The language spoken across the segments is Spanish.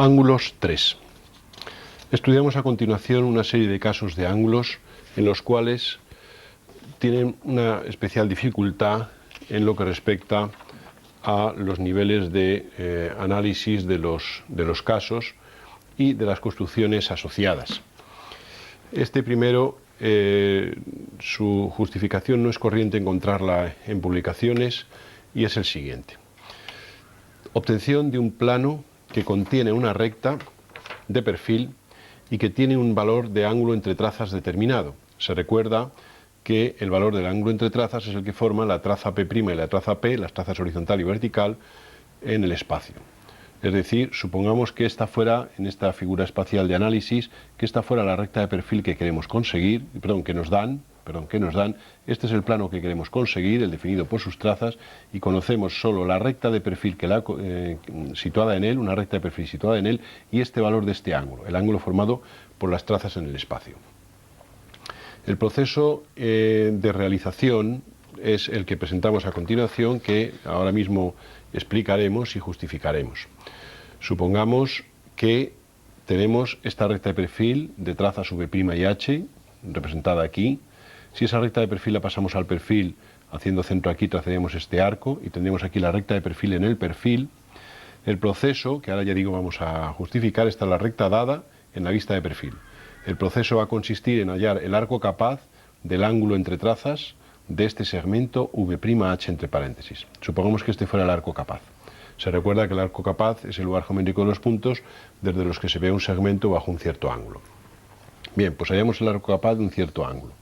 Ángulos 3. Estudiamos a continuación una serie de casos de ángulos en los cuales tienen una especial dificultad en lo que respecta a los niveles de análisis de los casos y de las construcciones asociadas. Este primero, su justificación no es corriente encontrarla en publicaciones y es el siguiente. Obtención de un plano que contiene una recta de perfil y que tiene un valor de ángulo entre trazas determinado. Se recuerda que el valor del ángulo entre trazas es el que forma la traza P' y la traza P, las trazas horizontal y vertical, en el espacio. Es decir, supongamos que esta fuera, en esta figura espacial de análisis, que esta fuera la recta de perfil que queremos conseguir, que nos dan. Este es el plano que queremos conseguir, el definido por sus trazas, y conocemos solo la recta de perfil situada en él, una recta de perfil situada en él, y este valor de este ángulo, el ángulo formado por las trazas en el espacio. El proceso de realización es el que presentamos a continuación, que ahora mismo explicaremos y justificaremos. Supongamos que tenemos esta recta de perfil de trazas V' y H, representada aquí. Si esa recta de perfil la pasamos al perfil, haciendo centro aquí, trazaríamos este arco y tendríamos aquí la recta de perfil en el perfil. El proceso, que ahora ya digo vamos a justificar, está la recta dada en la vista de perfil. El proceso va a consistir en hallar el arco capaz del ángulo entre trazas de este segmento V'H entre paréntesis. Supongamos que este fuera el arco capaz. Se recuerda que el arco capaz es el lugar geométrico de los puntos desde los que se ve un segmento bajo un cierto ángulo. Bien, pues hallamos el arco capaz de un cierto ángulo,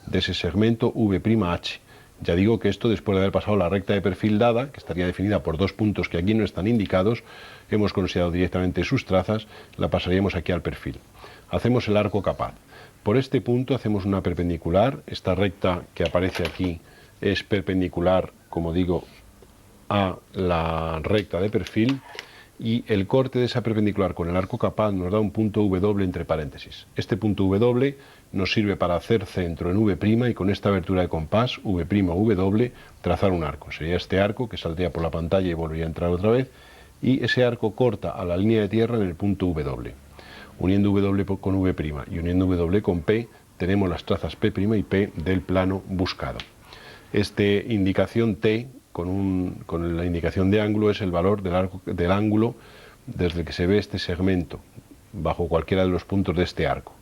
de ese segmento V'H. Ya digo que esto, después de haber pasado la recta de perfil dada, que estaría definida por dos puntos que aquí no están indicados, hemos considerado directamente sus trazas, la pasaríamos aquí al perfil. Hacemos el arco capaz. Por este punto hacemos una perpendicular. Esta recta que aparece aquí es perpendicular, como digo, a la recta de perfil, y el corte de esa perpendicular con el arco capaz nos da un punto W entre paréntesis. Este punto W nos sirve para hacer centro en V' y con esta abertura de compás, V', trazar un arco. Sería este arco que saldría por la pantalla y volvería a entrar otra vez, y ese arco corta a la línea de tierra en el punto W. Uniendo W con V' y uniendo W con P, tenemos las trazas P' y P del plano buscado. Esta indicación T, con la indicación de ángulo, es el valor del ángulo desde el que se ve este segmento, bajo cualquiera de los puntos de este arco.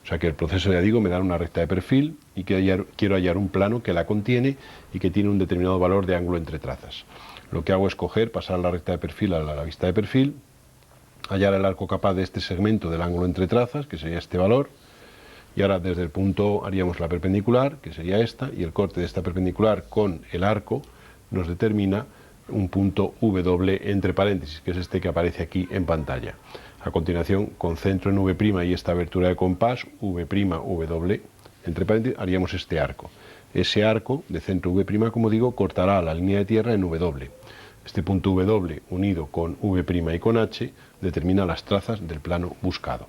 O sea que el proceso, ya digo, me da una recta de perfil y quiero hallar un plano que la contiene y que tiene un determinado valor de ángulo entre trazas. Lo que hago es pasar la recta de perfil a la vista de perfil, hallar el arco capaz de este segmento del ángulo entre trazas, que sería este valor, y ahora desde el punto haríamos la perpendicular, que sería esta, y el corte de esta perpendicular con el arco nos determina un punto W entre paréntesis, que es este que aparece aquí en pantalla. A continuación, con centro en V' y esta abertura de compás, W entre paréntesis, haríamos este arco. Ese arco de centro V', como digo, cortará la línea de tierra en W. Este punto W unido con V' y con H determina las trazas del plano buscado.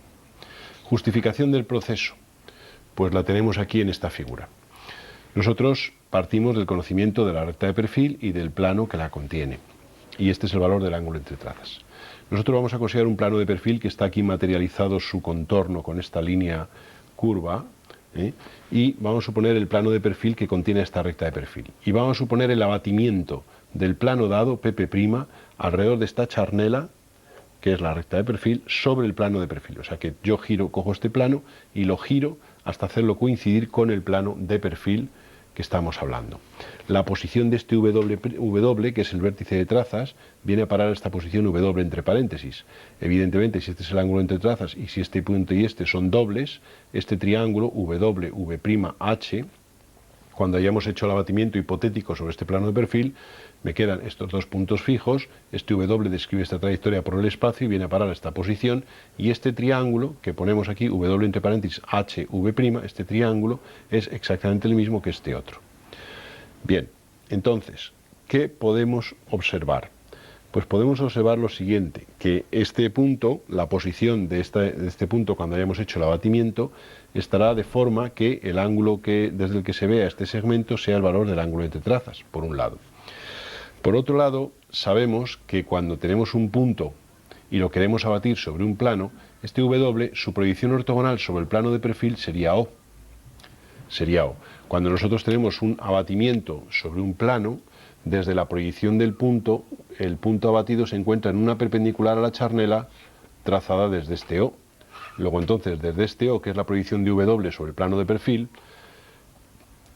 Justificación del proceso, pues la tenemos aquí en esta figura. Nosotros partimos del conocimiento de la recta de perfil y del plano que la contiene, y este es el valor del ángulo entre trazas. Nosotros vamos a considerar un plano de perfil que está aquí materializado su contorno con esta línea curva, y vamos a suponer el plano de perfil que contiene esta recta de perfil. Y vamos a suponer el abatimiento del plano dado, P' alrededor de esta charnela, que es la recta de perfil, sobre el plano de perfil. O sea que yo cojo este plano y lo giro hasta hacerlo coincidir con el plano de perfil que estamos hablando. La posición de este W, que es el vértice de trazas, viene a parar a esta posición W entre paréntesis. Evidentemente, si este es el ángulo entre trazas y si este punto y este son dobles, este triángulo W'', cuando hayamos hecho el abatimiento hipotético sobre este plano de perfil, me quedan estos dos puntos fijos. Este W describe esta trayectoria por el espacio y viene a parar a esta posición, y este triángulo que ponemos aquí, W entre paréntesis HV', este triángulo es exactamente el mismo que este otro. Bien, entonces, ¿qué podemos observar? Pues podemos observar lo siguiente, que este punto, la posición de este punto cuando hayamos hecho el abatimiento, estará de forma que el ángulo desde el que se vea este segmento sea el valor del ángulo entre trazas, por un lado. Por otro lado, sabemos que cuando tenemos un punto y lo queremos abatir sobre un plano, este W, su proyección ortogonal sobre el plano de perfil sería O. Sería O. Cuando nosotros tenemos un abatimiento sobre un plano, desde la proyección del punto, el punto abatido se encuentra en una perpendicular a la charnela trazada desde este O. Luego entonces, desde este O, que es la proyección de W sobre el plano de perfil,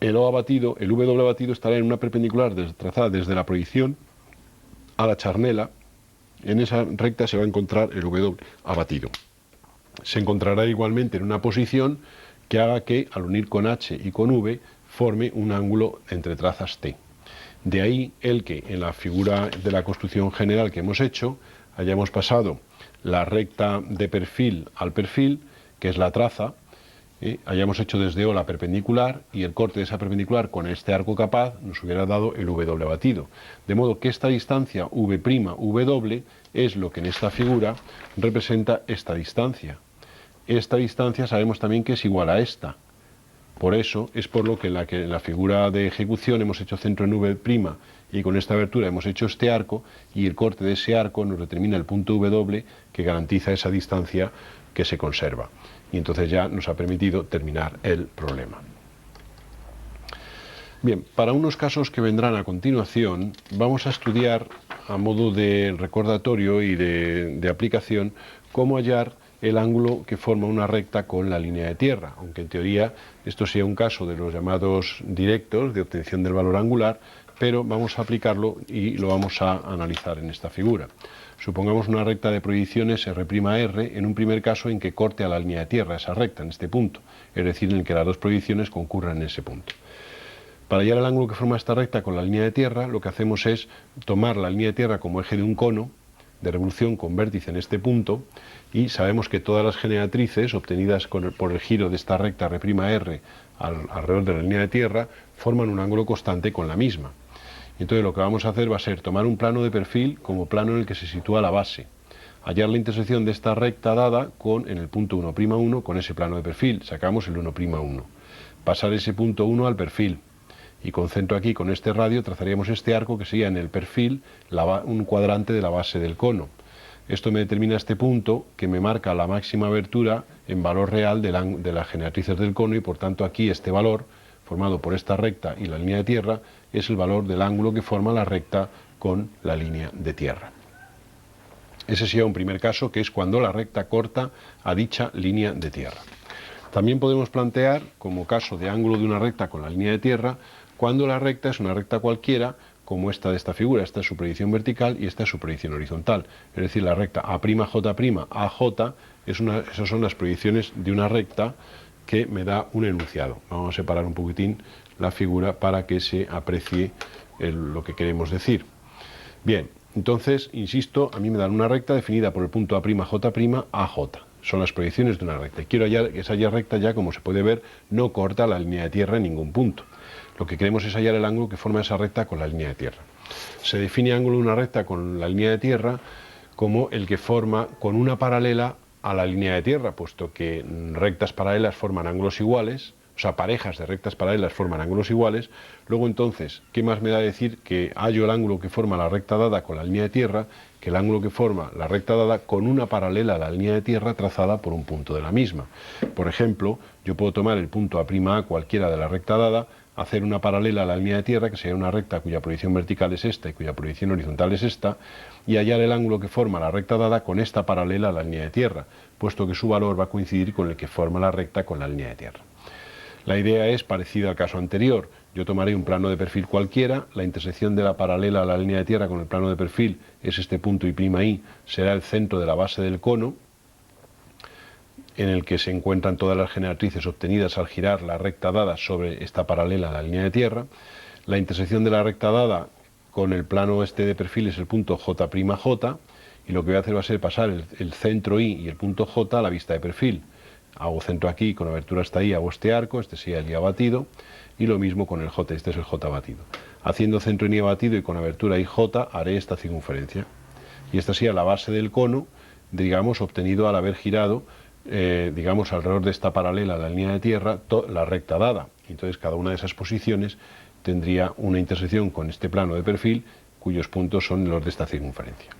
el O abatido, el W abatido estará en una perpendicular trazada desde la proyección a la charnela. En esa recta se va a encontrar el W abatido. Se encontrará igualmente en una posición que haga que, al unir con H y con V, forme un ángulo entre trazas T. De ahí el que en la figura de la construcción general que hemos hecho hayamos pasado la recta de perfil al perfil, que es la traza, hayamos hecho desde O la perpendicular y el corte de esa perpendicular con este arco capaz nos hubiera dado el W abatido. De modo que esta distancia V', es lo que en esta figura representa esta distancia. Esta distancia sabemos también que es igual a esta. Por eso es por lo que en la figura de ejecución hemos hecho centro en V' y con esta abertura hemos hecho este arco y el corte de ese arco nos determina el punto W que garantiza esa distancia que se conserva. Y entonces ya nos ha permitido terminar el problema. Bien, para unos casos que vendrán a continuación, vamos a estudiar a modo de recordatorio y de aplicación cómo hallar el ángulo que forma una recta con la línea de tierra, aunque en teoría esto sea un caso de los llamados directos de obtención del valor angular, pero vamos a aplicarlo y lo vamos a analizar en esta figura. Supongamos una recta de proyecciones R', en un primer caso en que corte a la línea de tierra esa recta, en este punto, es decir, en el que las dos proyecciones concurran en ese punto. Para hallar el ángulo que forma esta recta con la línea de tierra, lo que hacemos es tomar la línea de tierra como eje de un cono de revolución con vértice en este punto, y sabemos que todas las generatrices obtenidas por el giro de esta recta R' alrededor de la línea de tierra forman un ángulo constante con la misma. Entonces lo que vamos a hacer va a ser tomar un plano de perfil como plano en el que se sitúa la base, hallar la intersección de esta recta dada en el punto 1'1 con ese plano de perfil, sacamos el 1'1, pasar ese punto 1 al perfil, y con centro aquí con este radio trazaríamos este arco que sería en el perfil un cuadrante de la base del cono. Esto me determina este punto que me marca la máxima abertura en valor real de las generatrices del cono, y por tanto aquí este valor formado por esta recta y la línea de tierra es el valor del ángulo que forma la recta con la línea de tierra. Ese sería un primer caso, que es cuando la recta corta a dicha línea de tierra. También podemos plantear como caso de ángulo de una recta con la línea de tierra cuando la recta es una recta cualquiera, como esta de esta figura. Esta es su proyección vertical y esta es su proyección horizontal. Es decir, la recta A'J', AJ, esas son las proyecciones de una recta que me da un enunciado. Vamos a separar un poquitín la figura para que se aprecie lo que queremos decir. Bien, entonces, insisto, a mí me dan una recta definida por el punto A'J', AJ. Son las proyecciones de una recta. Y quiero hallar que esa recta ya, como se puede ver, no corta la línea de tierra en ningún punto. Lo que queremos es hallar el ángulo que forma esa recta con la línea de tierra. Se define ángulo de una recta con la línea de tierra como el que forma con una paralela a la línea de tierra, puesto que rectas paralelas forman ángulos iguales, o sea, parejas de rectas paralelas forman ángulos iguales. Luego entonces, ¿qué más me da decir que hallo el ángulo que forma la recta dada con la línea de tierra que el ángulo que forma la recta dada con una paralela a la línea de tierra trazada por un punto de la misma? Por ejemplo, yo puedo tomar el punto A'A cualquiera de la recta dada, hacer una paralela a la línea de tierra, que sería una recta cuya proyección vertical es esta y cuya proyección horizontal es esta, y hallar el ángulo que forma la recta dada con esta paralela a la línea de tierra, puesto que su valor va a coincidir con el que forma la recta con la línea de tierra. La idea es parecida al caso anterior. Yo tomaré un plano de perfil cualquiera, la intersección de la paralela a la línea de tierra con el plano de perfil es este punto I'I, será el centro de la base del cono, en el que se encuentran todas las generatrices obtenidas al girar la recta dada sobre esta paralela a la línea de tierra. La intersección de la recta dada con el plano este de perfil es el punto J'J, y lo que voy a hacer va a ser pasar el centro I y el punto J a la vista de perfil. Hago centro aquí, con abertura hasta ahí hago este arco, este sería el I abatido, y lo mismo con el J, este es el J abatido. Haciendo centro en I abatido y con abertura IJ haré esta circunferencia. Y esta sería la base del cono, digamos, obtenido al haber girado, digamos, alrededor de esta paralela a la línea de tierra, la recta dada. Entonces cada una de esas posiciones tendría una intersección con este plano de perfil cuyos puntos son los de esta circunferencia.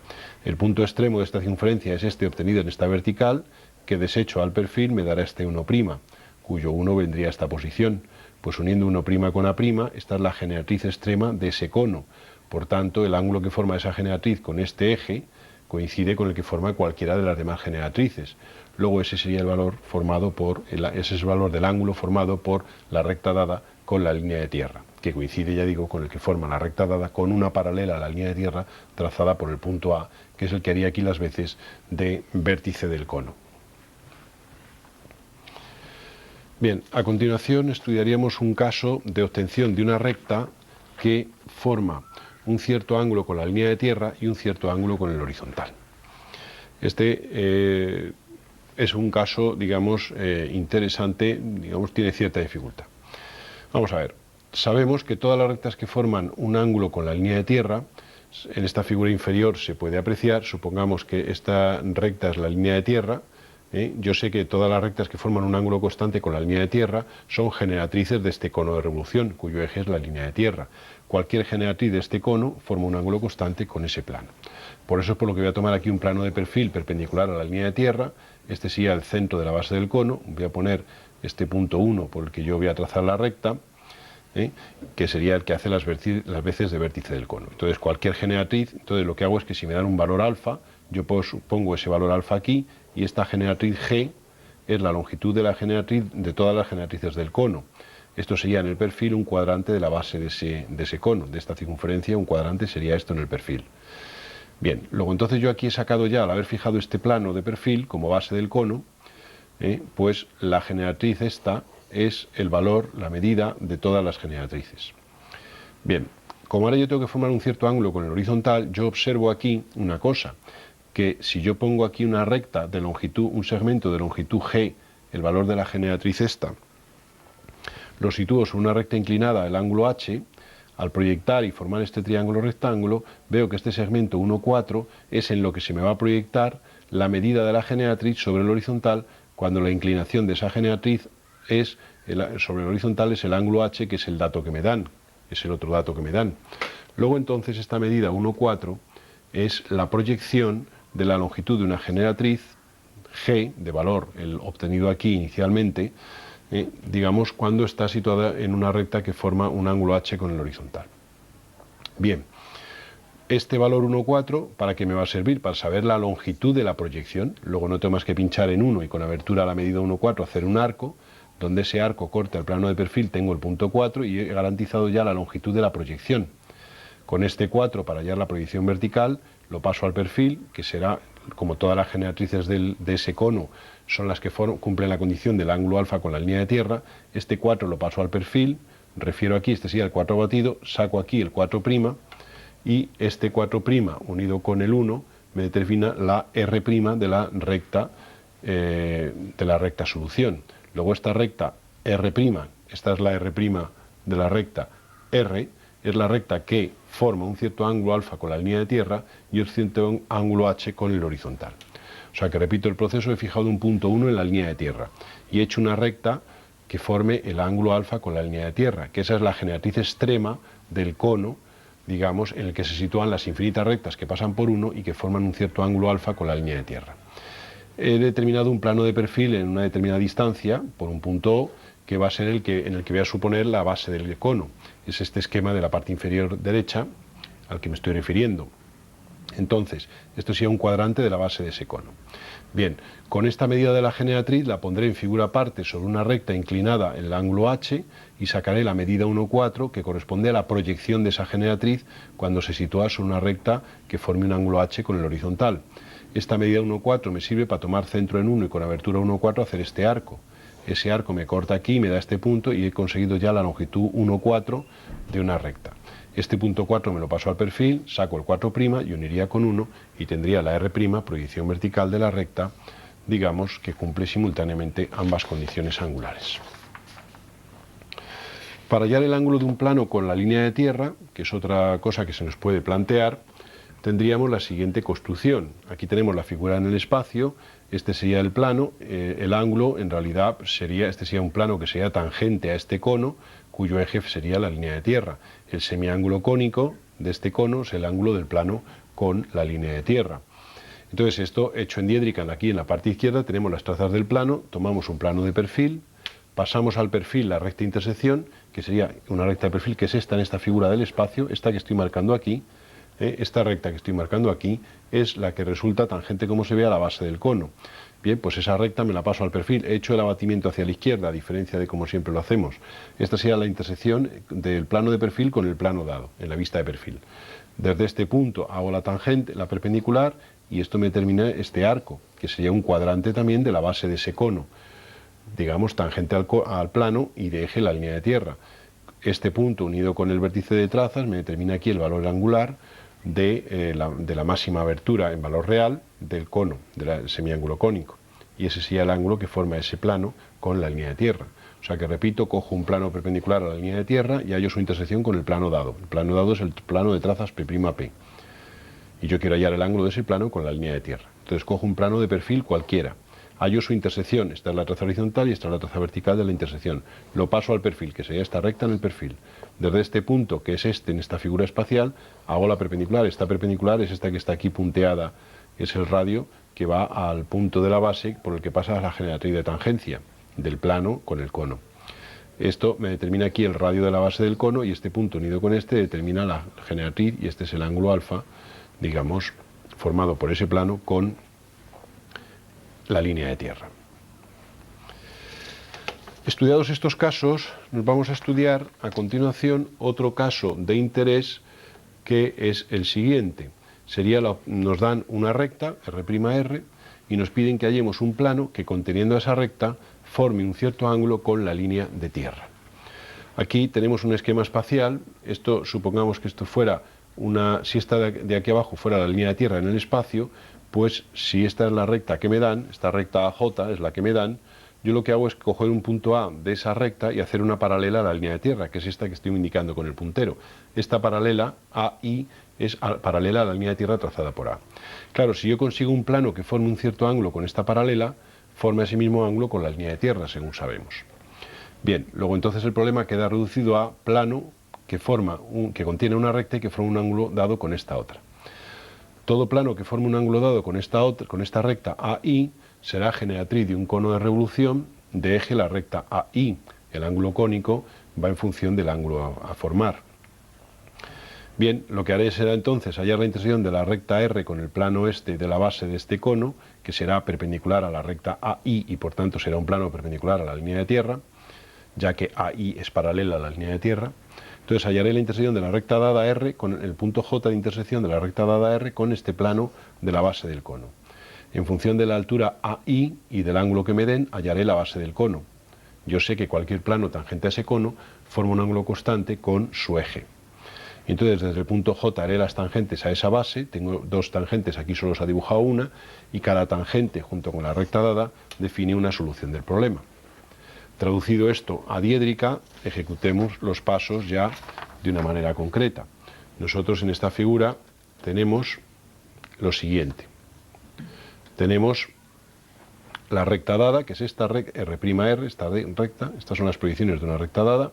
El punto extremo de esta circunferencia es este obtenido en esta vertical, que deshecho al perfil me dará este 1', cuyo 1 vendría a esta posición. Pues uniendo 1' con A', esta es la generatriz extrema de ese cono. Por tanto, el ángulo que forma esa generatriz con este eje coincide con el que forma cualquiera de las demás generatrices. Luego ese sería el valor formado ese es el valor del ángulo formado por la recta dada con la línea de tierra, que coincide, ya digo, con el que forma la recta dada con una paralela a la línea de tierra trazada por el punto A, que es el que haría aquí las veces de vértice del cono. Bien, a continuación estudiaríamos un caso de obtención de una recta que forma un cierto ángulo con la línea de tierra y un cierto ángulo con el horizontal. Este es un caso, digamos, interesante, digamos, tiene cierta dificultad. Vamos a ver, sabemos que todas las rectas que forman un ángulo con la línea de tierra, en esta figura inferior se puede apreciar, supongamos que esta recta es la línea de tierra, yo sé que todas las rectas que forman un ángulo constante con la línea de tierra son generatrices de este cono de revolución, cuyo eje es la línea de tierra. Cualquier generatriz de este cono forma un ángulo constante con ese plano. Por eso es por lo que voy a tomar aquí un plano de perfil perpendicular a la línea de tierra. Este sería el centro de la base del cono. Voy a poner este punto 1 por el que yo voy a trazar la recta, que sería el que hace las veces de vértice del cono. Entonces cualquier generatriz, entonces lo que hago es que si me dan un valor alfa, yo pongo ese valor alfa aquí, y esta generatriz G es la longitud de la generatriz de todas las generatrices del cono. Esto sería en el perfil un cuadrante de la base de ese cono, de esta circunferencia, un cuadrante sería esto en el perfil. Bien, luego entonces yo aquí he sacado ya, al haber fijado este plano de perfil como base del cono, pues la generatriz esta es el valor, la medida de todas las generatrices. Bien, como ahora yo tengo que formar un cierto ángulo con el horizontal, yo observo aquí una cosa, que si yo pongo aquí una recta de longitud, un segmento de longitud G, el valor de la generatriz esta, lo sitúo sobre una recta inclinada, el ángulo H, al proyectar y formar este triángulo rectángulo, veo que este segmento 1,4 es en lo que se me va a proyectar la medida de la generatriz sobre el horizontal, cuando la inclinación de esa generatriz sobre el horizontal es el ángulo H, que es el dato que me dan, es el otro dato que me dan. Luego entonces esta medida 1,4 es la proyección de la longitud de una generatriz G, de valor el obtenido aquí inicialmente, digamos cuando está situada en una recta que forma un ángulo H con el horizontal. Bien, este valor 1,4, ¿para qué me va a servir? Para saber la longitud de la proyección. Luego no tengo más que pinchar en 1 y con abertura a la medida 1,4 hacer un arco, donde ese arco corta el plano de perfil, tengo el punto 4 y he garantizado ya la longitud de la proyección. Con este 4, para hallar la proyección vertical, lo paso al perfil, que será, como todas las generatrices de ese cono, son las que cumplen la condición del ángulo alfa con la línea de tierra. Este 4 lo paso al perfil, refiero aquí, este sería el 4 batido, saco aquí el 4', y este 4' unido con el 1 me determina la R' de la recta solución. Luego esta recta R', esta es la R' de la recta R, es la recta que forma un cierto ángulo alfa con la línea de tierra y un cierto ángulo H con el horizontal. O sea que repito el proceso, he fijado un punto 1 en la línea de tierra y he hecho una recta que forme el ángulo alfa con la línea de tierra, que esa es la generatriz extrema del cono, digamos, en el que se sitúan las infinitas rectas que pasan por 1 y que forman un cierto ángulo alfa con la línea de tierra. He determinado un plano de perfil en una determinada distancia, por un punto O, que va a ser en el que voy a suponer la base del cono. Es este esquema de la parte inferior derecha al que me estoy refiriendo. Entonces, esto sería un cuadrante de la base de ese cono. Bien, con esta medida de la generatriz la pondré en figura aparte sobre una recta inclinada en el ángulo H y sacaré la medida 1,4 que corresponde a la proyección de esa generatriz cuando se sitúa sobre una recta que forme un ángulo H con el horizontal. Esta medida 1,4 me sirve para tomar centro en 1 y con abertura 1,4 hacer este arco. Ese arco me corta aquí, me da este punto y he conseguido ya la longitud 1,4 de una recta. Este punto 4 me lo paso al perfil, saco el 4' y uniría con 1 y tendría la R', proyección vertical de la recta, digamos que cumple simultáneamente ambas condiciones angulares. Para hallar el ángulo de un plano con la línea de tierra, que es otra cosa que se nos puede plantear, tendríamos la siguiente construcción. Aquí tenemos la figura en el espacio, este sería el plano, el ángulo en realidad este sería un plano que sería tangente a este cono, cuyo eje sería la línea de tierra. El semiángulo cónico de este cono es el ángulo del plano con la línea de tierra. Entonces esto hecho en diédrica, aquí en la parte izquierda tenemos las trazas del plano, tomamos un plano de perfil, pasamos al perfil la recta intersección, que sería una recta de perfil, que es esta en esta figura del espacio, esta que estoy marcando aquí. Esta recta que estoy marcando aquí es la que resulta tangente, como se ve, a la base del cono. Bien, pues esa recta me la paso al perfil, he hecho el abatimiento hacia la izquierda, a diferencia de como siempre lo hacemos. Esta sería la intersección del plano de perfil con el plano dado, en la vista de perfil. Desde este punto hago la tangente, la perpendicular, y esto me determina este arco, que sería un cuadrante también de la base de ese cono, digamos tangente al plano y de eje la línea de tierra. Este punto unido con el vértice de trazas me determina aquí el valor angular de la máxima abertura en valor real del cono, del semiángulo cónico, y ese sería el ángulo que forma ese plano con la línea de tierra. O sea que, repito, cojo un plano perpendicular a la línea de tierra y hallo su intersección con el plano dado. El plano dado es el plano de trazas P', y yo quiero hallar el ángulo de ese plano con la línea de tierra. Entonces cojo un plano de perfil cualquiera, hallo su intersección, esta es la traza horizontal y esta es la traza vertical de la intersección, lo paso al perfil, que sería esta recta en el perfil. Desde este punto, que es este en esta figura espacial, hago la perpendicular. Esta perpendicular es esta que está aquí punteada, que es el radio que va al punto de la base por el que pasa la generatriz de tangencia del plano con el cono. Esto me determina aquí el radio de la base del cono, y este punto unido con este determina la generatriz, y este es el ángulo alfa, digamos, formado por ese plano con la línea de tierra. Estudiados estos casos, nos vamos a estudiar a continuación otro caso de interés, que es el siguiente. Nos dan una recta, R', y nos piden que hallemos un plano que, conteniendo esa recta, forme un cierto ángulo con la línea de tierra. Aquí tenemos un esquema espacial. Esto, supongamos que esto fuera si esta de aquí abajo fuera la línea de tierra en el espacio, pues si esta es la recta que me dan, esta recta AJ es la que me dan, yo lo que hago es coger un punto A de esa recta y hacer una paralela a la línea de tierra, que es esta que estoy indicando con el puntero. Esta paralela, AI, es paralela a la línea de tierra trazada por A. Claro, si yo consigo un plano que forme un cierto ángulo con esta paralela, forma ese mismo ángulo con la línea de tierra, según sabemos. Bien, luego entonces el problema queda reducido a plano que contiene una recta y que forma un ángulo dado con esta otra. Todo plano que forme un ángulo dado con esta recta AI será generatriz de un cono de revolución de eje la recta AI. El ángulo cónico va en función del ángulo a formar. Bien, lo que haré será entonces hallar la intersección de la recta R con el plano este de la base de este cono, que será perpendicular a la recta AI y por tanto será un plano perpendicular a la línea de tierra, ya que AI es paralela a la línea de tierra. Entonces hallaré la intersección de la recta dada R con el punto J de intersección de la recta dada R con este plano de la base del cono. En función de la altura AI y del ángulo que me den, hallaré la base del cono. Yo sé que cualquier plano tangente a ese cono forma un ángulo constante con su eje. Entonces desde el punto J haré las tangentes a esa base. Tengo dos tangentes, aquí solo se ha dibujado una, y cada tangente junto con la recta dada define una solución del problema. Traducido esto a diédrica, ejecutemos los pasos ya de una manera concreta. Nosotros en esta figura tenemos lo siguiente. Tenemos la recta dada, que es esta R', esta recta, estas son las proyecciones de una recta dada,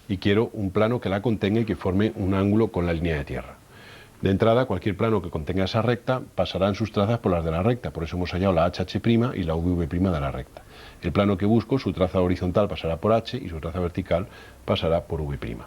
y quiero un plano que la contenga y que forme un ángulo con la línea de tierra. De entrada, cualquier plano que contenga esa recta pasará en sus trazas por las de la recta, por eso hemos hallado la HH' y la VV' de la recta. El plano que busco, su traza horizontal pasará por H y su traza vertical pasará por V'.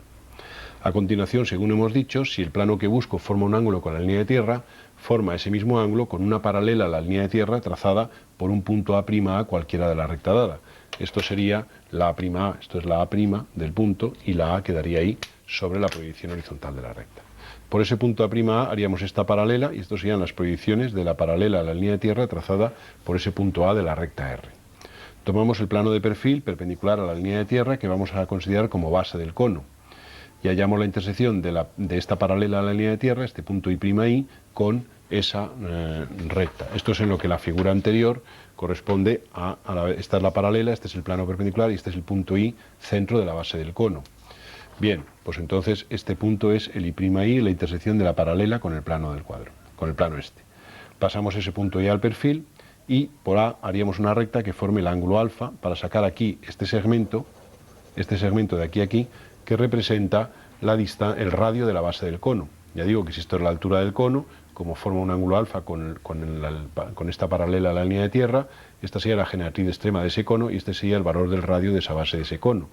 A continuación, según hemos dicho, si el plano que busco forma un ángulo con la línea de tierra, forma ese mismo ángulo con una paralela a la línea de tierra trazada por un punto A' cualquiera de la recta dada. Esto sería la A', esto es la A' del punto, y la A quedaría ahí sobre la proyección horizontal de la recta. Por ese punto A' haríamos esta paralela, y estos serían las proyecciones de la paralela a la línea de tierra trazada por ese punto A de la recta R. Tomamos el plano de perfil perpendicular a la línea de tierra, que vamos a considerar como base del cono, y hallamos la intersección de esta paralela a la línea de tierra, este punto I', con esa recta. Esto es en lo que la figura anterior corresponde esta es la paralela, este es el plano perpendicular y este es el punto I, centro de la base del cono. Bien, pues entonces este punto es el I', la intersección de la paralela con el plano del cuadro, con el plano este. Pasamos ese punto I al perfil y por A haríamos una recta que forme el ángulo alfa para sacar aquí este segmento de aquí a aquí, que representa el radio de la base del cono. Ya digo que si esto es la altura del cono, como forma un ángulo alfa con esta paralela a la línea de tierra, esta sería la generatriz extrema de ese cono y este sería el valor del radio de esa base de ese cono.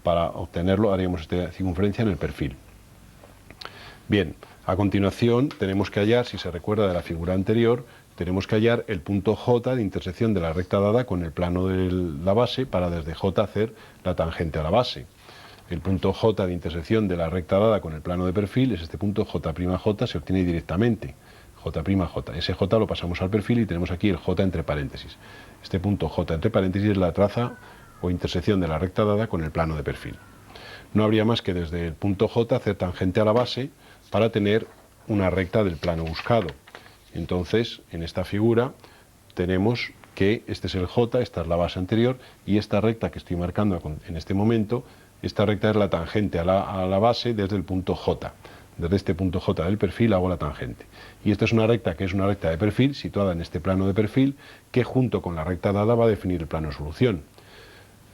Para obtenerlo haríamos esta circunferencia en el perfil. Bien, a continuación tenemos que hallar, si se recuerda de la figura anterior, tenemos que hallar el punto J de intersección de la recta dada con el plano de la base para desde J hacer la tangente a la base. El punto J de intersección de la recta dada con el plano de perfil es este punto J'J, se obtiene directamente. J'J. Ese J lo pasamos al perfil y tenemos aquí el J entre paréntesis. Este punto J entre paréntesis es la traza o intersección de la recta dada con el plano de perfil. No habría más que desde el punto J hacer tangente a la base para tener una recta del plano buscado. Entonces, en esta figura tenemos que este es el J, esta es la base anterior, y esta recta que estoy marcando en este momento, esta recta es la tangente a la base desde el punto J. Desde este punto J del perfil hago la tangente. Y esta es una recta que es una recta de perfil, situada en este plano de perfil, que junto con la recta dada va a definir el plano de solución.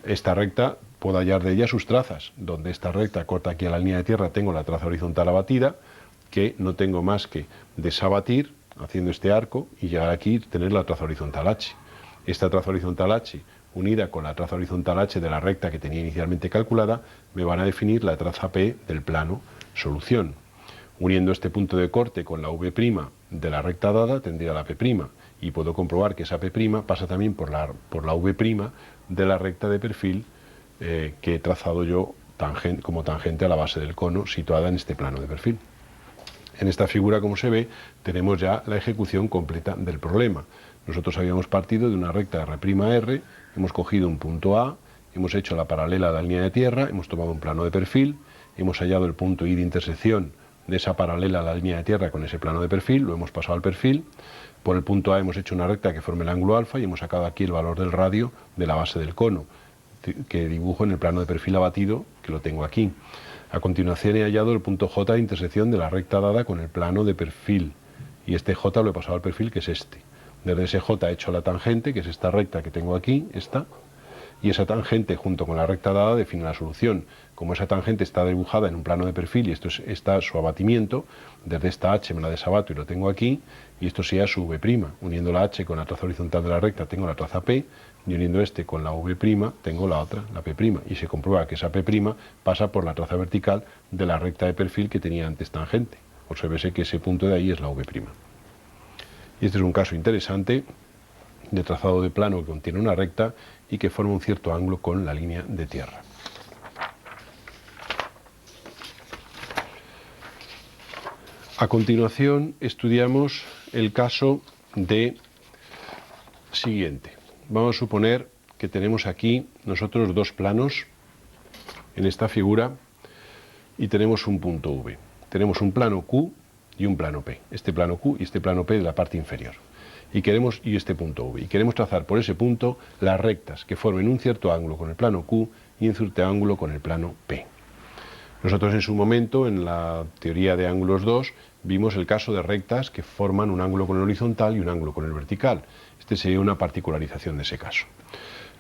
Esta recta puedo hallar de ella sus trazas. Donde esta recta corta aquí a la línea de tierra tengo la traza horizontal abatida, que no tengo más que desabatir haciendo este arco y llegar aquí y tener la traza horizontal H. Esta traza horizontal H unida con la traza horizontal H de la recta que tenía inicialmente calculada me van a definir la traza P del plano solución. Uniendo este punto de corte con la V' de la recta dada tendría la P' y puedo comprobar que esa P' pasa también por la V' de la recta de perfil que he trazado yo como tangente a la base del cono situada en este plano de perfil. En esta figura, como se ve, tenemos ya la ejecución completa del problema. Nosotros habíamos partido de una recta R', hemos cogido un punto A, hemos hecho la paralela a la línea de tierra, hemos tomado un plano de perfil, hemos hallado el punto I de intersección de esa paralela a la línea de tierra con ese plano de perfil, lo hemos pasado al perfil, por el punto A hemos hecho una recta que forme el ángulo alfa y hemos sacado aquí el valor del radio de la base del cono, que dibujo en el plano de perfil abatido, que lo tengo aquí. A continuación he hallado el punto J de intersección de la recta dada con el plano de perfil, y este J lo he pasado al perfil, que es este. Desde ese J he hecho la tangente, que es esta recta que tengo aquí, esta, y esa tangente junto con la recta dada define la solución. Como esa tangente está dibujada en un plano de perfil y esto está su abatimiento, desde esta H me la desabato y lo tengo aquí, y esto sería su V'. Uniendo la H con la traza horizontal de la recta tengo la traza P, y uniendo este con la V' tengo la otra, la P', y se comprueba que esa P' pasa por la traza vertical de la recta de perfil que tenía antes tangente. Obsérvese que ese punto de ahí es la V'. Y este es un caso interesante de trazado de plano que contiene una recta y que forma un cierto ángulo con la línea de tierra. A continuación estudiamos el caso de siguiente. Vamos a suponer que tenemos aquí nosotros dos planos en esta figura y tenemos un punto V. Tenemos un plano Q y un plano P. Este plano Q y este plano P de la parte inferior. Y este punto V. Y queremos trazar por ese punto las rectas que formen un cierto ángulo con el plano Q y un cierto ángulo con el plano P. Nosotros en su momento, en la teoría de ángulos 2, vimos el caso de rectas que forman un ángulo con el horizontal y un ángulo con el vertical. Este sería una particularización de ese caso.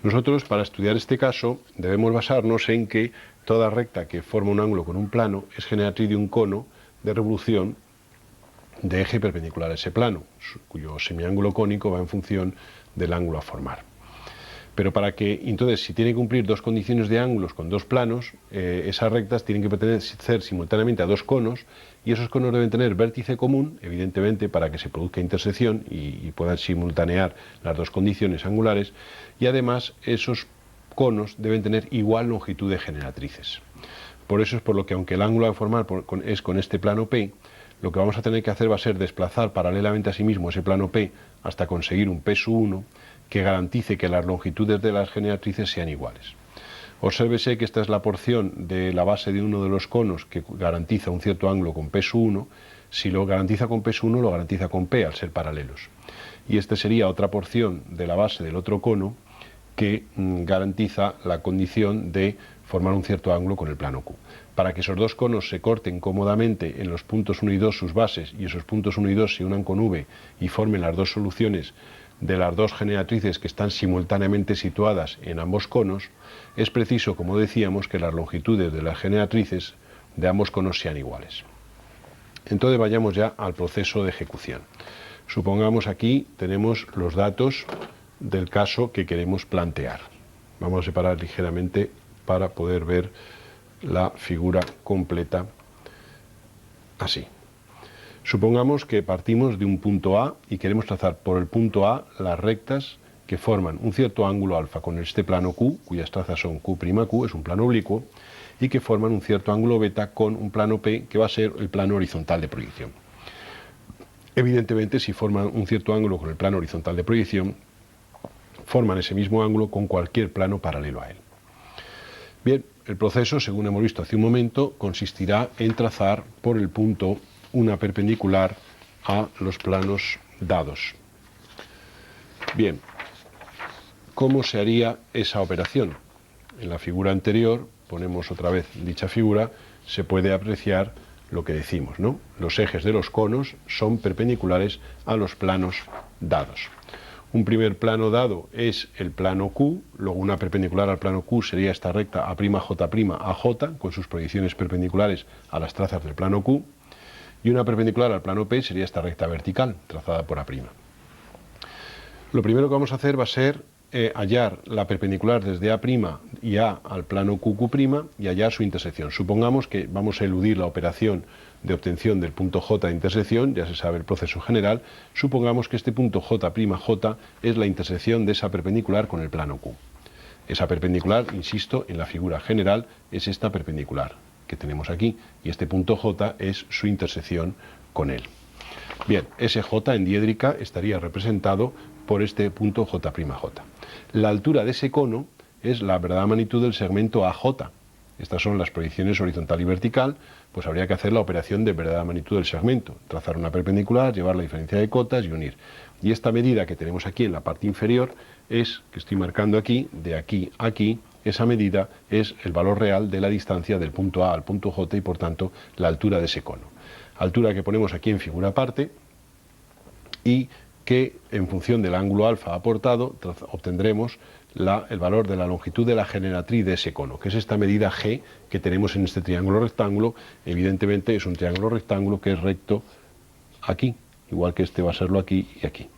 Nosotros, para estudiar este caso, debemos basarnos en que toda recta que forma un ángulo con un plano es generatriz de un cono de revolución de eje perpendicular a ese plano, cuyo semiángulo cónico va en función del ángulo a formar. Pero entonces, si tiene que cumplir dos condiciones de ángulos con dos planos, esas rectas tienen que pertenecer simultáneamente a dos conos, y esos conos deben tener vértice común, evidentemente, para que se produzca intersección y puedan simultanear las dos condiciones angulares, y además esos conos deben tener igual longitud de generatrices. Por eso es por lo que, aunque el ángulo a formar es con este plano P, lo que vamos a tener que hacer va a ser desplazar paralelamente a sí mismo ese plano P hasta conseguir un P1 que garantice que las longitudes de las generatrices sean iguales. Obsérvese que esta es la porción de la base de uno de los conos que garantiza un cierto ángulo con P1. Si lo garantiza con P1, lo garantiza con P al ser paralelos. Y esta sería otra porción de la base del otro cono que garantiza la condición de formar un cierto ángulo con el plano Q. Para que esos dos conos se corten cómodamente en los puntos 1 y 2 sus bases, y esos puntos 1 y 2 se unan con V y formen las dos soluciones de las dos generatrices que están simultáneamente situadas en ambos conos, es preciso, como decíamos, que las longitudes de las generatrices de ambos conos sean iguales. Entonces vayamos ya al proceso de ejecución. Supongamos aquí tenemos los datos del caso que queremos plantear. Vamos a separar ligeramente para poder ver la figura completa así. Supongamos que partimos de un punto A y queremos trazar por el punto A las rectas que forman un cierto ángulo alfa con este plano Q, cuyas trazas son Q'Q, es un plano oblicuo, y que forman un cierto ángulo beta con un plano P, que va a ser el plano horizontal de proyección. Evidentemente, si forman un cierto ángulo con el plano horizontal de proyección, forman ese mismo ángulo con cualquier plano paralelo a él. Bien, el proceso, según hemos visto hace un momento, consistirá en trazar por el punto una perpendicular a los planos dados. Bien, ¿cómo se haría esa operación? En la figura anterior, ponemos otra vez dicha figura, se puede apreciar lo que decimos, ¿no? Los ejes de los conos son perpendiculares a los planos dados. Un primer plano dado es el plano Q, luego una perpendicular al plano Q sería esta recta A'J' a J, con sus proyecciones perpendiculares a las trazas del plano Q, y una perpendicular al plano P sería esta recta vertical, trazada por A'. Lo primero que vamos a hacer va a ser hallar la perpendicular desde A' y A al plano QQ' y hallar su intersección. Supongamos que vamos a eludir la operación de obtención del punto J de intersección, ya se sabe el proceso general. Supongamos que este punto J'J es la intersección de esa perpendicular con el plano Q. Esa perpendicular, insisto, en la figura general es esta perpendicular que tenemos aquí, y este punto J es su intersección con él. Bien, ese J en diédrica estaría representado por este punto J'J. La altura de ese cono es la verdadera magnitud del segmento AJ. Estas son las proyecciones horizontal y vertical, pues habría que hacer la operación de verdadera magnitud del segmento, trazar una perpendicular, llevar la diferencia de cotas y unir. Y esta medida que tenemos aquí en la parte inferior es, que estoy marcando aquí, de aquí a aquí, esa medida es el valor real de la distancia del punto A al punto J y por tanto la altura de ese cono. Altura que ponemos aquí en figura aparte y que en función del ángulo alfa aportado obtendremos el valor de la longitud de la generatriz de ese cono, que es esta medida G que tenemos en este triángulo rectángulo. Evidentemente es un triángulo rectángulo que es recto aquí, igual que este va a serlo aquí y aquí.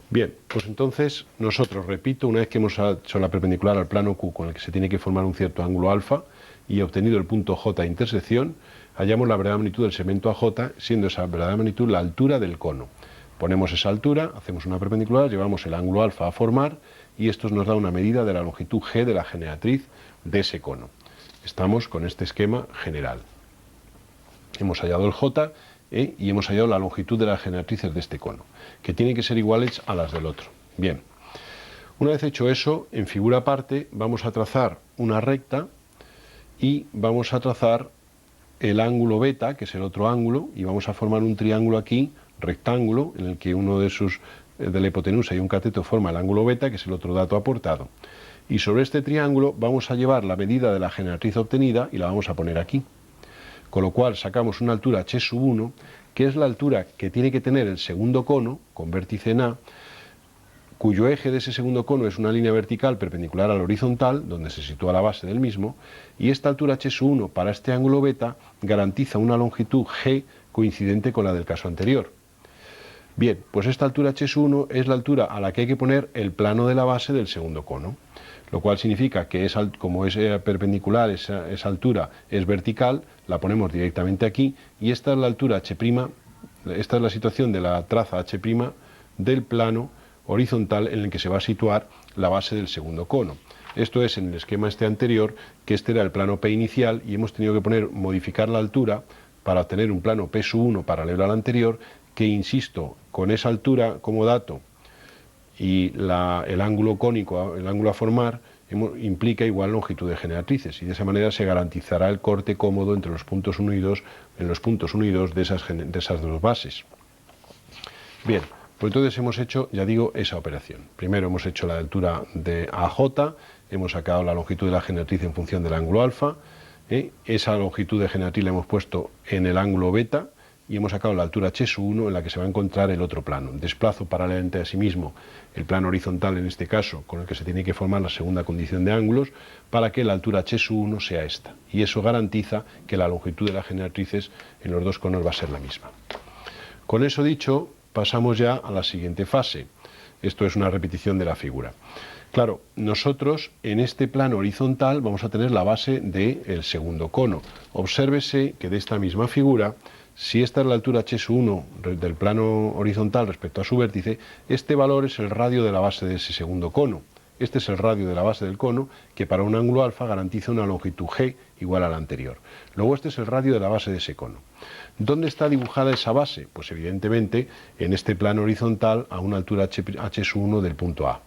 Bien, pues entonces nosotros, repito, una vez que hemos hecho la perpendicular al plano Q con el que se tiene que formar un cierto ángulo alfa y obtenido el punto J de intersección, hallamos la verdadera magnitud del segmento AJ, siendo esa verdadera magnitud la altura del cono. Ponemos esa altura, hacemos una perpendicular, llevamos el ángulo alfa a formar y esto nos da una medida de la longitud G de la generatriz de ese cono. Estamos con este esquema general. Hemos hallado el J y hemos hallado la longitud de las generatrices de este cono, que tienen que ser iguales a las del otro. Bien, una vez hecho eso, en figura aparte vamos a trazar una recta y vamos a trazar el ángulo beta, que es el otro ángulo, y vamos a formar un triángulo aquí, rectángulo, en el que uno de la hipotenusa y un cateto forma el ángulo beta, que es el otro dato aportado. Y sobre este triángulo vamos a llevar la medida de la generatriz obtenida y la vamos a poner aquí. Con lo cual sacamos una altura h⁻₁, que es la altura que tiene que tener el segundo cono, con vértice en A, cuyo eje de ese segundo cono es una línea vertical perpendicular al horizontal, donde se sitúa la base del mismo, y esta altura h⁻₁ para este ángulo beta garantiza una longitud G coincidente con la del caso anterior. Bien, pues esta altura h⁻₁ es la altura a la que hay que poner el plano de la base del segundo cono, lo cual significa que como es perpendicular, esa altura es vertical, la ponemos directamente aquí, y esta es la altura h', esta es la situación de la traza h' del plano horizontal en el que se va a situar la base del segundo cono. Esto es en el esquema este anterior, que este era el plano P inicial y hemos tenido que modificar la altura para obtener un plano P⁻₁ paralelo al anterior, que, insisto, con esa altura como dato y el ángulo cónico, el ángulo a formar, implica igual longitud de generatrices, y de esa manera se garantizará el corte cómodo entre los puntos 1 y 2, en los puntos 1 y 2 de esas dos bases. Bien, pues entonces hemos hecho, ya digo, esa operación. Primero hemos hecho la altura de AJ, hemos sacado la longitud de la generatriz en función del ángulo alfa, esa longitud de generatriz la hemos puesto en el ángulo beta, y hemos sacado la altura h1 en la que se va a encontrar el otro plano. Desplazo paralelamente a sí mismo el plano horizontal, en este caso, con el que se tiene que formar la segunda condición de ángulos, para que la altura h1 sea esta. Y eso garantiza que la longitud de las generatrices en los dos conos va a ser la misma. Con eso dicho, pasamos ya a la siguiente fase. Esto es una repetición de la figura. Claro, nosotros en este plano horizontal vamos a tener la base del segundo cono. Obsérvese que de esta misma figura, si esta es la altura h1 del plano horizontal respecto a su vértice, este valor es el radio de la base de ese segundo cono. Este es el radio de la base del cono, que para un ángulo alfa garantiza una longitud g igual a la anterior. Luego este es el radio de la base de ese cono. ¿Dónde está dibujada esa base? Pues evidentemente en este plano horizontal a una altura h1 del punto A.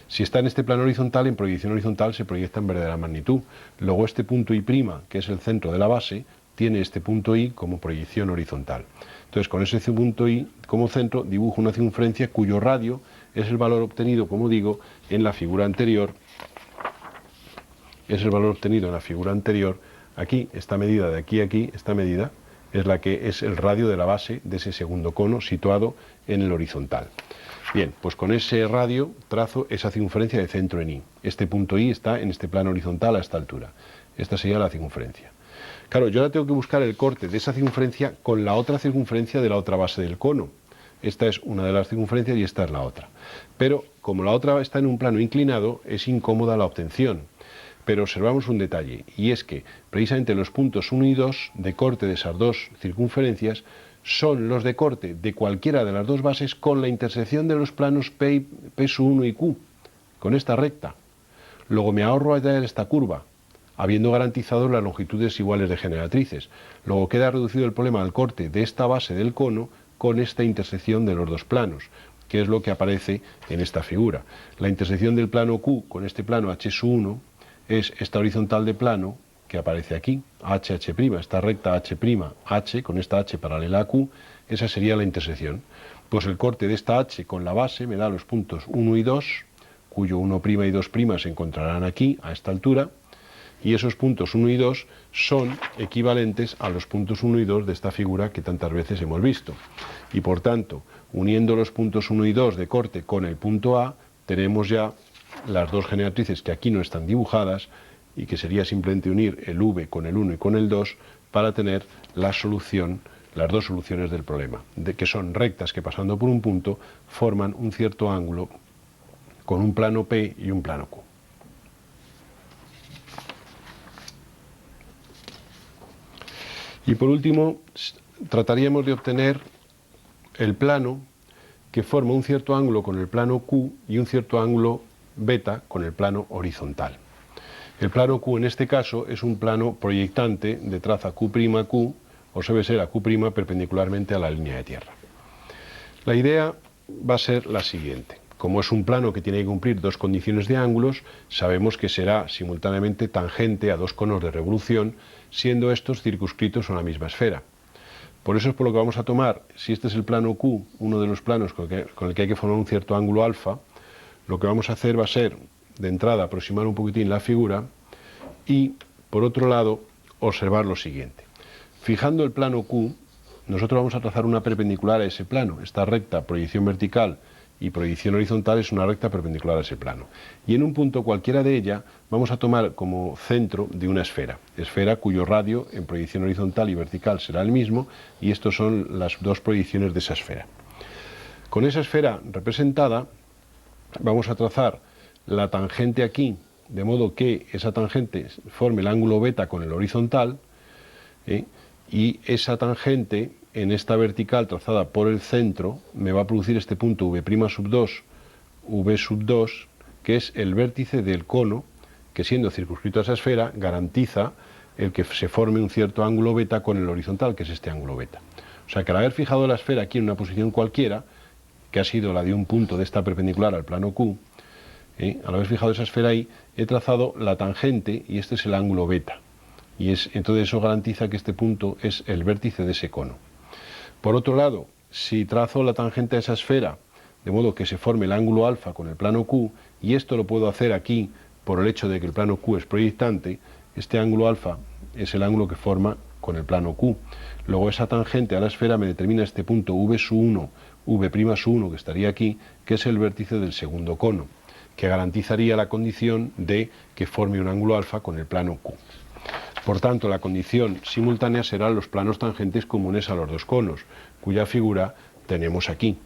Si está en este plano horizontal, en proyección horizontal se proyecta en verdadera magnitud. Luego este punto I', que es el centro de la base, tiene este punto I como proyección horizontal. Entonces, con ese punto I como centro, dibujo una circunferencia cuyo radio es el valor obtenido, como digo, en la figura anterior. Es el valor obtenido en la figura anterior. Aquí, esta medida de aquí a aquí, esta medida es la que es el radio de la base de ese segundo cono situado en el horizontal. Bien, pues con ese radio trazo esa circunferencia de centro en I. Este punto I está en este plano horizontal a esta altura. Esta sería la circunferencia. Claro, yo ahora tengo que buscar el corte de esa circunferencia con la otra circunferencia de la otra base del cono. Esta es una de las circunferencias y esta es la otra. Pero como la otra está en un plano inclinado, es incómoda la obtención. Pero observamos un detalle, y es que precisamente los puntos 1 y 2 de corte de esas dos circunferencias son los de corte de cualquiera de las dos bases con la intersección de los planos P1 y Q, con esta recta. Luego me ahorro hallar esta curva, habiendo garantizado las longitudes iguales de generatrices. Luego queda reducido el problema al corte de esta base del cono con esta intersección de los dos planos, que es lo que aparece en esta figura. La intersección del plano Q con este plano H1 es esta horizontal de plano que aparece aquí, HH', esta recta H', con esta H paralela a Q, esa sería la intersección. Pues el corte de esta H con la base me da los puntos 1 y 2, cuyo 1' y 2' se encontrarán aquí, a esta altura, y esos puntos 1 y 2 son equivalentes a los puntos 1 y 2 de esta figura que tantas veces hemos visto. Y por tanto, uniendo los puntos 1 y 2 de corte con el punto A, tenemos ya las dos generatrices que aquí no están dibujadas y que sería simplemente unir el V con el 1 y con el 2 para tener la solución, las dos soluciones del problema, que son rectas que pasando por un punto forman un cierto ángulo con un plano P y un plano Q. Y por último, trataríamos de obtener el plano que forma un cierto ángulo con el plano Q y un cierto ángulo beta con el plano horizontal. El plano Q en este caso es un plano proyectante de traza Q'Q, o se ve ser a Q' perpendicularmente a la línea de tierra. La idea va a ser la siguiente. Como es un plano que tiene que cumplir dos condiciones de ángulos, sabemos que será simultáneamente tangente a dos conos de revolución, siendo estos circunscritos a una misma esfera. Por eso es por lo que vamos a tomar, si este es el plano Q, uno de los planos con el que hay que formar un cierto ángulo alfa, lo que vamos a hacer va a ser, de entrada, aproximar un poquitín la figura y, por otro lado, observar lo siguiente. Fijando el plano Q, nosotros vamos a trazar una perpendicular a ese plano. Esta recta, proyección vertical y proyección horizontal, es una recta perpendicular a ese plano. Y en un punto cualquiera de ella vamos a tomar como centro de una esfera cuyo radio en proyección horizontal y vertical será el mismo, y estos son las dos proyecciones de esa esfera. Con esa esfera representada vamos a trazar la tangente aquí, de modo que esa tangente forme el ángulo beta con el horizontal, y esa tangente en esta vertical trazada por el centro me va a producir este punto V'2, V2, que es el vértice del cono, que siendo circunscrito a esa esfera garantiza el que se forme un cierto ángulo beta con el horizontal, que es este ángulo beta. O sea que al haber fijado la esfera aquí en una posición cualquiera, que ha sido la de un punto de esta perpendicular al plano Q, al haber fijado esa esfera ahí, he trazado la tangente y este es el ángulo beta. Y entonces eso garantiza que este punto es el vértice de ese cono. Por otro lado, si trazo la tangente a esa esfera, de modo que se forme el ángulo alfa con el plano Q, y esto lo puedo hacer aquí por el hecho de que el plano Q es proyectante, este ángulo alfa es el ángulo que forma con el plano Q. Luego esa tangente a la esfera me determina este punto V1, V'1 que estaría aquí, que es el vértice del segundo cono, que garantizaría la condición de que forme un ángulo alfa con el plano Q. Por tanto, la condición simultánea serán los planos tangentes comunes a los dos conos, cuya figura tenemos aquí.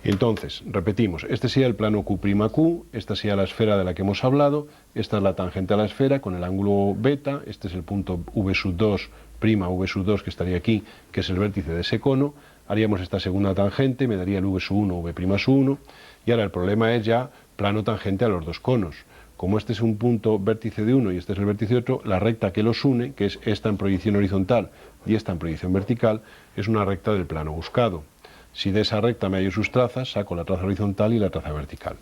Entonces, repetimos, este sería el plano Q'Q, esta sería la esfera de la que hemos hablado, esta es la tangente a la esfera con el ángulo beta, este es el punto V2', V2 que estaría aquí, que es el vértice de ese cono, haríamos esta segunda tangente, me daría el V1, V'1, y ahora el problema es ya plano tangente a los dos conos. Como este es un punto vértice de uno y este es el vértice de otro, la recta que los une, que es esta en proyección horizontal y esta en proyección vertical, es una recta del plano buscado. Si de esa recta me hallo sus trazas, saco la traza horizontal y la traza vertical.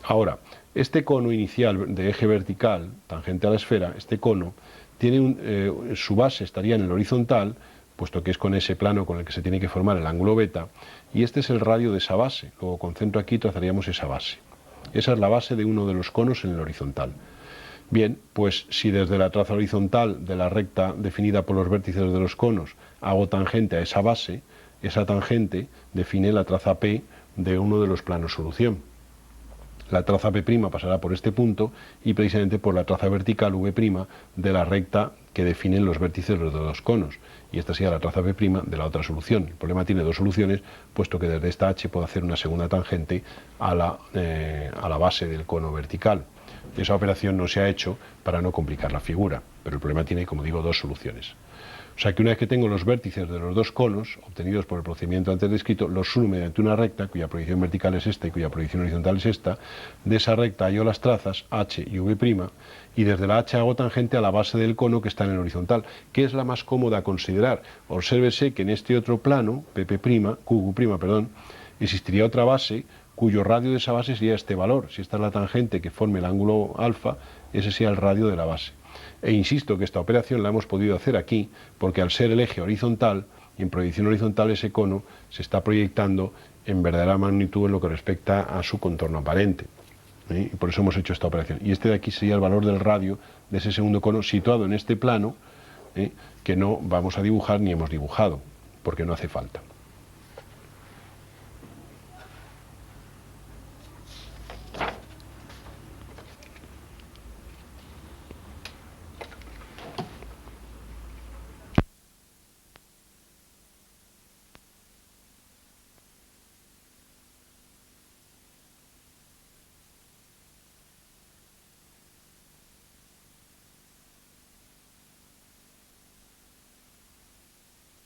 Ahora, este cono inicial de eje vertical, tangente a la esfera, este cono, tiene su base estaría en el horizontal, puesto que es con ese plano con el que se tiene que formar el ángulo beta, y este es el radio de esa base. Luego con centro aquí trazaríamos esa base. Esa es la base de uno de los conos en el horizontal. Bien, pues si desde la traza horizontal de la recta definida por los vértices de los conos hago tangente a esa base, esa tangente define la traza P de uno de los planos solución. La traza P' pasará por este punto y precisamente por la traza vertical V' de la recta que definen los vértices de los dos conos. Y esta sería la traza P' de la otra solución. El problema tiene dos soluciones, puesto que desde esta H puedo hacer una segunda tangente a la base del cono vertical. Esa operación no se ha hecho para no complicar la figura, pero el problema tiene, como digo, dos soluciones. O sea que una vez que tengo los vértices de los dos conos, obtenidos por el procedimiento antes descrito, los uno mediante una recta, cuya proyección vertical es esta y cuya proyección horizontal es esta. De esa recta hallo las trazas H y V', y desde la H hago tangente a la base del cono que está en el horizontal, que es la más cómoda a considerar. Obsérvese que en este otro plano, QQ', existiría otra base cuyo radio de esa base sería este valor. Si esta es la tangente que forme el ángulo alfa, ese sería el radio de la base. E insisto que esta operación la hemos podido hacer aquí porque al ser el eje horizontal y en proyección horizontal ese cono se está proyectando en verdadera magnitud en lo que respecta a su contorno aparente. Y por eso hemos hecho esta operación. Y este de aquí sería el valor del radio de ese segundo cono situado en este plano que no vamos a dibujar ni hemos dibujado porque no hace falta.